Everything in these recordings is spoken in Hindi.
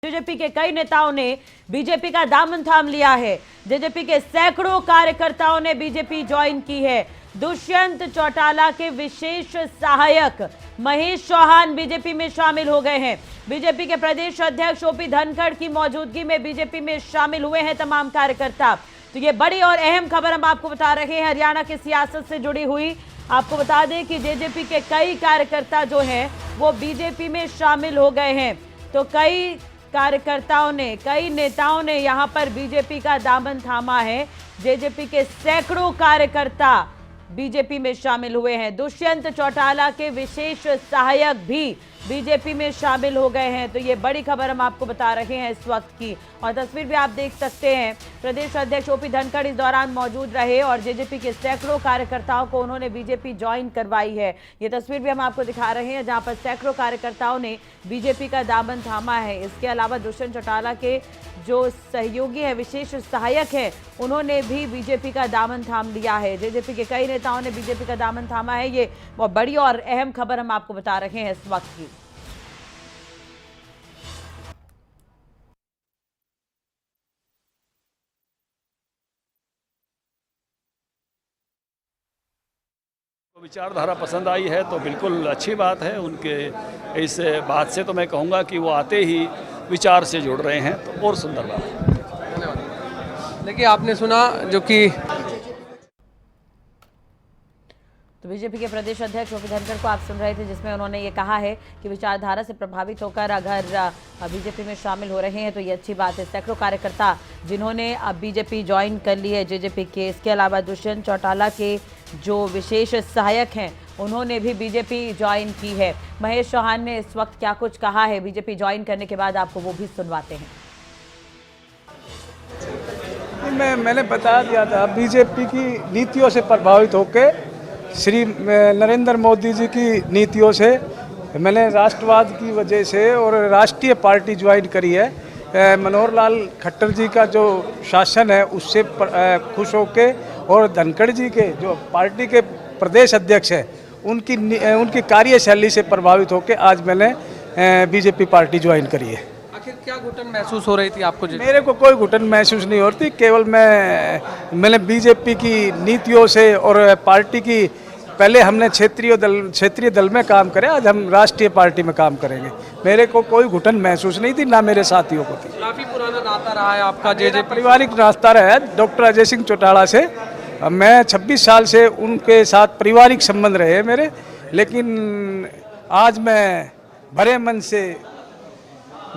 जेजेपी के कई नेताओं ने बीजेपी का दामन थाम लिया है। जेजेपी के सैकड़ों कार्यकर्ताओं ने बीजेपी ज्वाइन की है। दुष्यंत चौटाला के विशेष सहायक महेश चौहान बीजेपी में शामिल हो गए हैं। बीजेपी के प्रदेश अध्यक्ष ओपी धनखड़ की मौजूदगी में बीजेपी में शामिल हुए हैं तमाम कार्यकर्ता। तो ये बड़ी और अहम खबर हम आपको बता रहे हैं हरियाणा की सियासत से जुड़ी हुई। आपको बता दें कि जेजेपी के कई कार्यकर्ता जो हैं वो बीजेपी में शामिल हो गए हैं। तो कई कार्यकर्ताओं ने, कई नेताओं ने यहां पर बीजेपी का दामन थामा है। जेजेपी के सैकड़ों कार्यकर्ता बीजेपी में शामिल हुए हैं। दुष्यंत चौटाला के विशेष सहायक भी बीजेपी में शामिल हो गए हैं। तो ये बड़ी खबर हम आपको बता रहे हैं इस वक्त की। और तस्वीर भी आप देख सकते हैं, प्रदेश अध्यक्ष ओपी धनखड़ इस दौरान मौजूद रहे और जेजेपी के सैकड़ों कार्यकर्ताओं को उन्होंने बीजेपी ज्वाइन करवाई है। ये तस्वीर भी हम आपको दिखा रहे हैं जहां पर सैकड़ों कार्यकर्ताओं ने बीजेपी का दामन थामा है। इसके अलावा दुष्यंत चौटाला के जो सहयोगी है, विशेष सहायक है, उन्होंने भी बीजेपी का दामन थाम लिया है। जेजेपी के कई नेताओं ने बीजेपी का दामन थामा है। ये बहुत बड़ी और अहम खबर हम आपको बता रहे हैं इस वक्त की। विचारधारा पसंद आई है तो बिल्कुल अच्छी बात है। उनके इस बात से तो मैं कहूँगा कि वो आते ही विचार से जुड़ रहे हैं, तो और सुंदर बात है। धन्यवाद। देखिए, आपने सुना जो कि तो बीजेपी के प्रदेश अध्यक्ष ओपी धनखड़ को आप सुन रहे थे, जिसमें उन्होंने ये कहा है कि विचारधारा से प्रभावित होकर अगर बीजेपी में शामिल हो रहे हैं तो ये अच्छी बात है। सैकड़ों कार्यकर्ता जिन्होंने अब बीजेपी ज्वाइन कर ली है जेजेपी के। इसके अलावा दुष्यंत चौटाला के जो विशेष सहायक हैं उन्होंने भी बीजेपी ज्वाइन की है। महेश चौहान ने इस वक्त क्या कुछ कहा है बीजेपी ज्वाइन करने के बाद, आपको वो भी सुनवाते हैं। मैंने बता दिया था, बीजेपी की नीतियों से प्रभावित होकर, श्री नरेंद्र मोदी जी की नीतियों से, मैंने राष्ट्रवाद की वजह से और राष्ट्रीय पार्टी ज्वाइन करी है। मनोहर लाल खट्टर जी का जो शासन है उससे खुश होके और धनखड़ जी के जो पार्टी के प्रदेश अध्यक्ष हैं उनकी कार्यशैली से प्रभावित होकर आज मैंने बीजेपी पार्टी ज्वाइन करी है। आखिर क्या घुटन महसूस हो रही थी आपको? मेरे को कोई घुटन महसूस नहीं होती, केवल मैंने बीजेपी की नीतियों से और पार्टी की, पहले हमने क्षेत्रीय दल में काम करे, आज हम राष्ट्रीय पार्टी में काम करेंगे। मेरे को कोई घुटन महसूस नहीं थी, ना मेरे साथियों को थी। काफी पुराना नाता रहा है आपका जेजेपी? पारिवारिक नाता रहा है डॉक्टर अजय सिंह चौटाला से। मैं 26 साल से उनके साथ पारिवारिक संबंध रहे मेरे, लेकिन आज मैं भरे मन से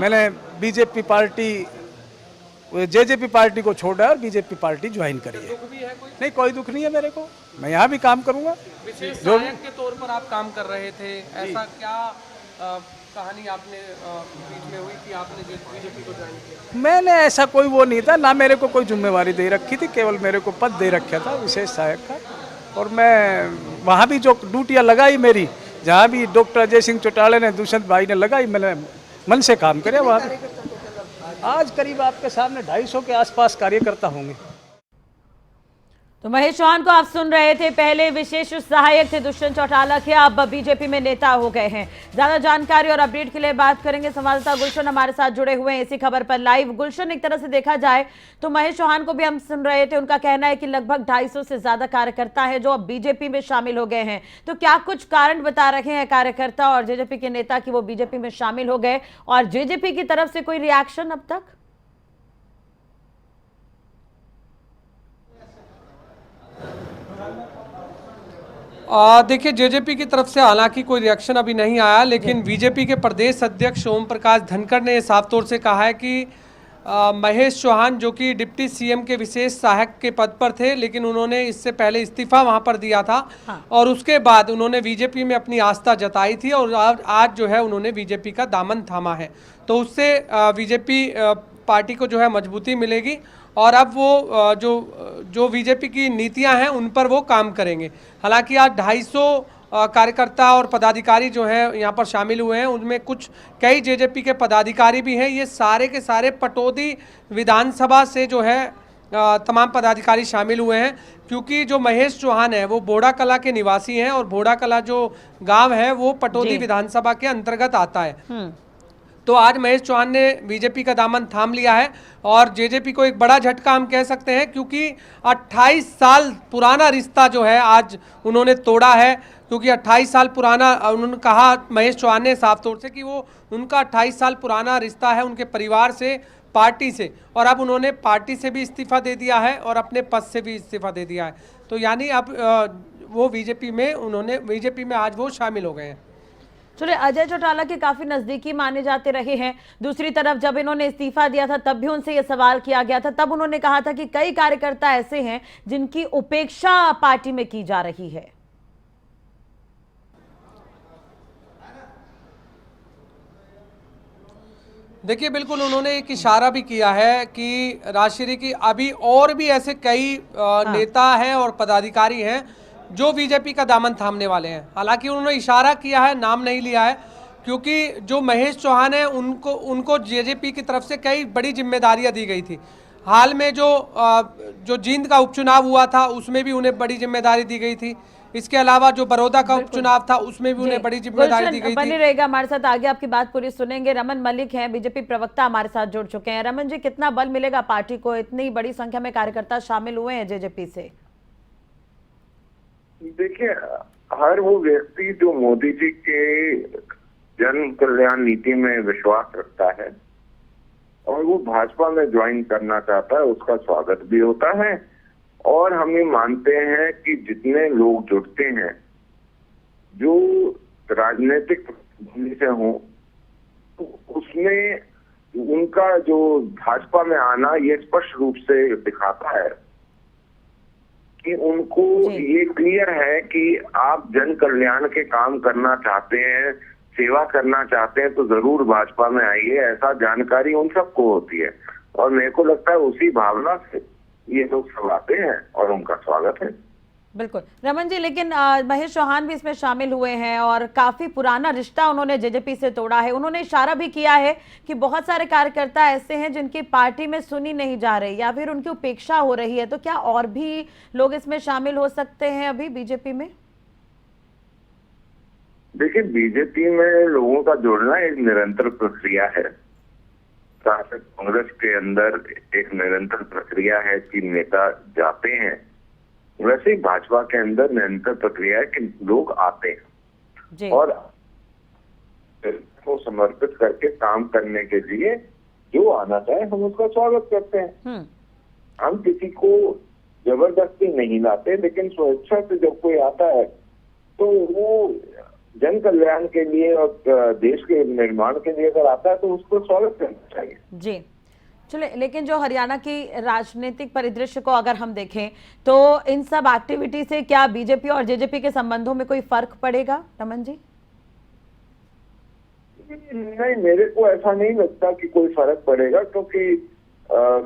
मैंने बीजेपी पार्टी, जेजेपी पार्टी को छोड़ा और बीजेपी पार्टी ज्वाइन करी है। नहीं, कोई दुख नहीं है मेरे को, मैं यहाँ भी काम करूँगा। विशेष सहायक के तौर पर आप काम कर रहे थे, ऐसा क्या कहानी आपने बीच में हुई कि आपने बीजेपी को ज्वाइन किया? मैंने ऐसा कोई वो नहीं था, ना मेरे को कोई जिम्मेवारी दे रखी थी, केवल मेरे को पद दे रखा था विशेष सहायक का। और मैं वहाँ भी जो ड्यूटियाँ लगाई मेरी, जहाँ भी डॉक्टर अजय सिंह चौटाला ने, दुष्यंत भाई ने लगाई, मैंने मन से काम करे। वहाँ आज करीब आपके सामने 250 के आसपास कार्यकर्ता होंगे। तो महेश चौहान को आप सुन रहे थे, पहले विशेष सहायक थे दुष्यंत चौटाला के, अब बीजेपी में नेता हो गए हैं। ज्यादा जानकारी और अपडेट के लिए बात करेंगे, संवाददाता गुलशन हमारे साथ जुड़े हुए हैं इसी खबर पर लाइव। गुलशन, एक तरह से देखा जाए तो महेश चौहान को भी हम सुन रहे थे, उनका कहना है कि लगभग 250 से ज्यादा कार्यकर्ता है जो अब बीजेपी में शामिल हो गए हैं। तो क्या कुछ कारण बता रहे हैं कार्यकर्ता और जेजेपी के नेता कि वो बीजेपी में शामिल हो गए, और जेजेपी की तरफ से कोई रिएक्शन अब तक? देखिए, जेजेपी की तरफ से हालांकि कोई रिएक्शन अभी नहीं आया, लेकिन बीजेपी के प्रदेश अध्यक्ष ओम प्रकाश धनखड़ ने साफ तौर से कहा है कि महेश चौहान जो कि डिप्टी सीएम के विशेष सहायक के पद पर थे, लेकिन उन्होंने इससे पहले इस्तीफा वहां पर दिया था। हाँ। और उसके बाद उन्होंने बीजेपी में अपनी आस्था जताई थी और आज जो है उन्होंने बीजेपी का दामन थामा है। तो उससे बीजेपी पार्टी को जो है मजबूती मिलेगी और अब वो जो बीजेपी की नीतियां हैं उन पर वो काम करेंगे। हालांकि आज 250 कार्यकर्ता और पदाधिकारी जो हैं यहाँ पर शामिल हुए हैं, उनमें कुछ कई जेजेपी के पदाधिकारी भी हैं। ये सारे के सारे पटौदी विधानसभा से जो है तमाम पदाधिकारी शामिल हुए हैं, क्योंकि जो महेश चौहान है वो बोड़ा कला के निवासी हैं और बोड़ा कला जो गांव है वो पटौदी विधानसभा के अंतर्गत आता है। तो आज महेश चौहान ने बीजेपी का दामन थाम लिया है और जेजेपी को एक बड़ा झटका हम कह सकते हैं, क्योंकि 28 साल पुराना रिश्ता जो है आज उन्होंने तोड़ा है। क्योंकि 28 साल पुराना, उन्होंने कहा महेश चौहान ने साफ तौर से कि वो उनका 28 साल पुराना रिश्ता है उनके परिवार से, पार्टी से, और अब उन्होंने पार्टी से भी इस्तीफा दे दिया है और अपने पद से भी इस्तीफा दे दिया है। तो यानी अब वो बीजेपी में आज वो शामिल हो गए हैं। चलिए, अजय चौटाला के काफी नजदीकी माने जाते रहे हैं। दूसरी तरफ जब इन्होंने इस्तीफा दिया था तब भी उनसे यह सवाल किया गया था, तब उन्होंने कहा था कि कई कार्यकर्ता ऐसे हैं जिनकी उपेक्षा पार्टी में की जा रही है। देखिए, बिल्कुल उन्होंने एक इशारा भी किया है कि राजश्री की अभी और भी ऐसे कई नेता हैं और पदाधिकारी हैं जो बीजेपी का दामन थामने वाले हैं। हालांकि उन्होंने इशारा किया है, नाम नहीं लिया है, क्योंकि जो महेश चौहान है उनको जेजेपी की तरफ से कई बड़ी जिम्मेदारियां दी गई थी। हाल में जो जींद का उपचुनाव हुआ था उसमें भी उन्हें बड़ी जिम्मेदारी दी गई थी। इसके अलावा जो बड़ौदा का उपचुनाव था उसमें भी उन्हें बड़ी जिम्मेदारी दी गई थी। बने रहेगा हमारे साथ, आगे आपकी बात पूरी सुनेंगे। रमन मलिक हैं, बीजेपी प्रवक्ता, हमारे साथ जुड़ चुके हैं। रमन जी, कितना बल मिलेगा पार्टी को, इतनी बड़ी संख्या में कार्यकर्ता शामिल हुए हैं जेजेपी से? देखिए, हर वो व्यक्ति जो मोदी जी के जन कल्याण नीति में विश्वास रखता है और वो भाजपा में ज्वाइन करना चाहता है, उसका स्वागत भी होता है। और हम ये मानते हैं कि जितने लोग जुड़ते हैं जो राजनीतिक भूमि से हों, तो उसमें उनका जो भाजपा में आना ये स्पष्ट रूप से दिखाता है कि उनको ये क्लियर है कि आप जन कल्याण के काम करना चाहते हैं, सेवा करना चाहते हैं, तो जरूर भाजपा में आइए। ऐसा जानकारी उन सबको होती है और मेरे को लगता है उसी भावना से ये लोग सब आते हैं और उनका स्वागत है। बिल्कुल रमन जी, लेकिन महेश चौहान भी इसमें शामिल हुए हैं और काफी पुराना रिश्ता उन्होंने जेजेपी से तोड़ा है। उन्होंने इशारा भी किया है कि बहुत सारे कार्यकर्ता ऐसे हैं जिनकी पार्टी में सुनी नहीं जा रही या फिर उनकी उपेक्षा हो रही है। तो क्या और भी लोग इसमें शामिल हो सकते हैं अभी बीजेपी में? देखिए, बीजेपी में लोगों का जुड़ना एक निरंतर प्रक्रिया है। कांग्रेस के अंदर एक निरंतर प्रक्रिया है कि नेता जाते हैं, वैसे ही भाजपा के अंदर निरंतर प्रक्रिया है कि लोग आते हैं और को समर्पित करके काम करने के लिए जो आना चाहे हम उसका स्वागत करते हैं। हम किसी को जबरदस्ती नहीं लाते, लेकिन स्वेच्छा से जब कोई आता है तो वो जन कल्याण के लिए और देश के निर्माण के लिए अगर आता है तो उसको स्वागत करना चाहिए। जी चले, लेकिन जो हरियाणा की राजनीतिक परिदृश्य को अगर हम देखें तो इन सब एक्टिविटी से क्या बीजेपी और जेजेपी के संबंधों में कोई फर्क पड़ेगा रमन जी? नहीं, मेरे को ऐसा नहीं लगता कि कोई फर्क पड़ेगा, क्योंकि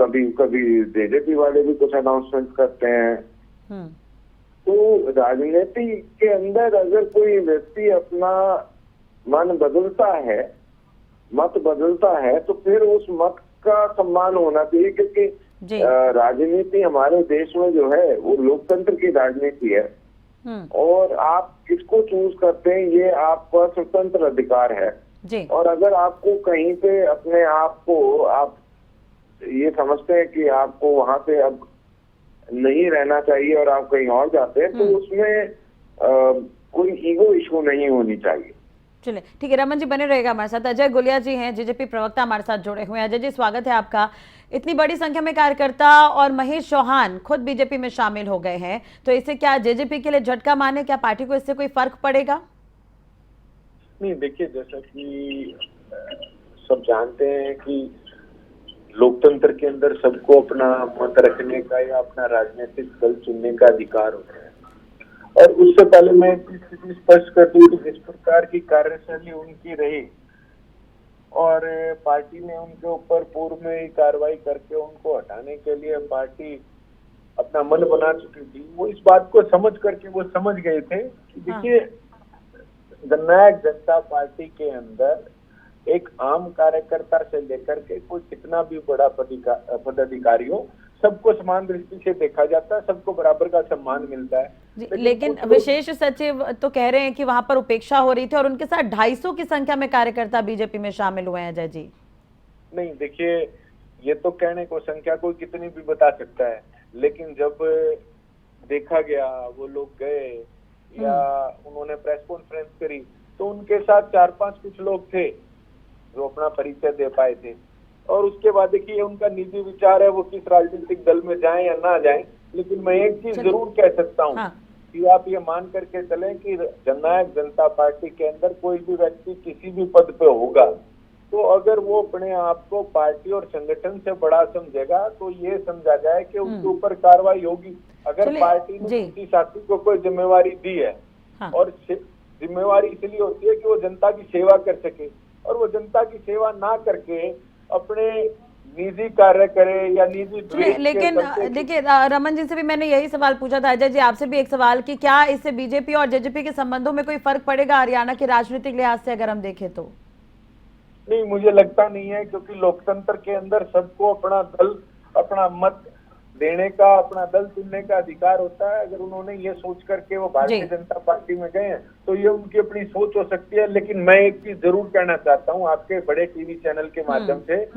कभी कभी जेजेपी वाले भी कुछ अनाउंसमेंट करते हैं। तो राजनीति के अंदर अगर कोई व्यक्ति अपना मन बदलता है, मत बदलता है, तो फिर उस मत का सम्मान होना चाहिए, क्योंकि राजनीति हमारे देश में जो है वो लोकतंत्र की राजनीति है और आप किसको चूज करते हैं ये आपका स्वतंत्र अधिकार है। और अगर आपको कहीं पे अपने आप को आप ये समझते हैं कि आपको वहां पे अब नहीं रहना चाहिए और आप कहीं और जाते हैं, तो उसमें कोई ईगो इशू नहीं होनी चाहिए। चलिए ठीक है, रमन जी बने रहेगा हमारे साथ। अजय गुलिया जी हैं, जेजेपी प्रवक्ता, हमारे साथ जुड़े हुए हैं। अजय जी, स्वागत है आपका। इतनी बड़ी संख्या में कार्यकर्ता और महेश चौहान खुद बीजेपी में शामिल हो गए हैं, तो इससे क्या जेजेपी के लिए झटका माने? क्या पार्टी को इससे कोई फर्क पड़ेगा? नहीं, देखिए, जैसा कि सब जानते हैं कि लोकतंत्र के अंदर सबको अपना मत रखने का या अपना राजनीतिक दल चुनने का अधिकार होता है। और उससे पहले मैं स्थिति स्पष्ट कर दूं कि जिस प्रकार की कार्यशैली उनकी रही और पार्टी ने उनके ऊपर पूर्व में ही कार्रवाई करके उनको हटाने के लिए पार्टी अपना मन बना चुकी थी, वो इस बात को समझ करके वो समझ गए थे कि देखिए, जननायक जनता पार्टी के अंदर एक आम कार्यकर्ता से लेकर के कोई कितना भी बड़ा पदाधिकारी हो, सबको समान दृष्टि से देखा जाता है, सबको बराबर का सम्मान मिलता है। लेकिन कुछ लोग- विशेष सचिव तो कह रहे हैं कि वहां पर उपेक्षा हो रही थी और उनके साथ 250 की संख्या में कार्यकर्ता बीजेपी में शामिल हुए हैं। अजय जी, नहीं देखिए, ये तो कहने को संख्या कोई कितनी भी बता सकता है, लेकिन जब देखा गया, वो लोग गए या उन्होंने प्रेस कॉन्फ्रेंस करी, तो उनके साथ 4-5 कुछ लोग थे जो अपना परिचय दे पाए थे। और उसके बाद देखिए, उनका निजी विचार है वो किस राजनीतिक दल में जाएं या ना जाएं, लेकिन मैं एक चीज जरूर कह सकता हूँ हाँ। कि आप ये मान करके चलें कि जननायक जनता पार्टी के अंदर कोई भी व्यक्ति किसी भी पद पे होगा, तो अगर वो अपने आप को पार्टी और संगठन से बड़ा समझेगा तो ये समझा जाए कि उसके ऊपर कार्रवाई होगी। अगर चलिए, पार्टी ने जी। किसी साथी को कोई जिम्मेवारी दी है, हाँ। और जिम्मेवारी इसलिए होती है कि वो जनता की सेवा कर सके, और वो जनता की सेवा ना करके अपने निजी कार्य करे या निजी द्वेष के लेकिन चलते- देखिए, रमन जी से भी मैंने यही सवाल पूछा था। अजय जी, आपसे भी एक सवाल कि क्या इससे बीजेपी और जेजेपी के संबंधों में कोई फर्क पड़ेगा हरियाणा के राजनीतिक लिहाज से अगर हम देखें तो? नहीं, मुझे लगता नहीं है, क्योंकि लोकतंत्र के अंदर सबको अपना दल, अपना मत देने का, अपना दल चुनने का अधिकार होता है। अगर उन्होंने ये सोच करके वो भारतीय जनता पार्टी में गए हैं तो ये उनकी अपनी सोच हो सकती है। लेकिन मैं एक चीज जरूर कहना चाहता हूँ आपके बड़े टीवी चैनल के माध्यम से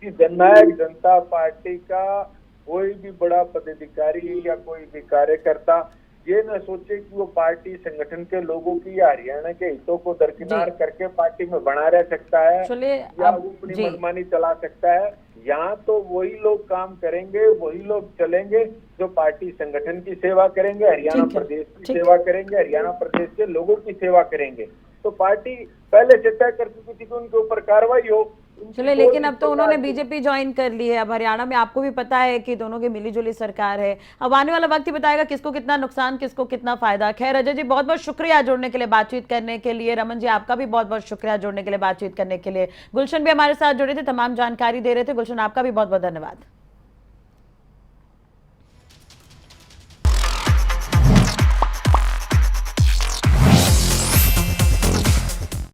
कि जननायक जनता पार्टी का कोई भी बड़ा पदाधिकारी या कोई भी कार्यकर्ता ये न सोचे कि वो पार्टी संगठन के लोगों की या हरियाणा के हितों को दरकिनार करके पार्टी में बना रह सकता है या वो अपनी मनमानी चला सकता है। यहाँ तो वही लोग काम करेंगे, वही लोग चलेंगे जो पार्टी संगठन की सेवा करेंगे, हरियाणा प्रदेश की सेवा करेंगे, हरियाणा प्रदेश के लोगों की सेवा करेंगे। तो पार्टी पहले से तय कर चुकी थी कि उनके ऊपर कार्रवाई हो। चलिए, लेकिन अब तो उन्होंने बीजेपी ज्वाइन कर ली है। अब हरियाणा में आपको भी पता है कि दोनों की मिलीजुली सरकार है। अब आने वाला वक्त ही बताएगा किसको कितना नुकसान, किसको कितना फायदा। खैर अजय जी, बहुत बहुत शुक्रिया जुड़ने के लिए, बातचीत करने के लिए। रमन जी, आपका भी बहुत बहुत शुक्रिया जुड़ने के लिए, बातचीत करने के लिए। गुलशन भी हमारे साथ जुड़े थे, तमाम जानकारी दे रहे थे। गुलशन, आपका भी बहुत बहुत धन्यवाद।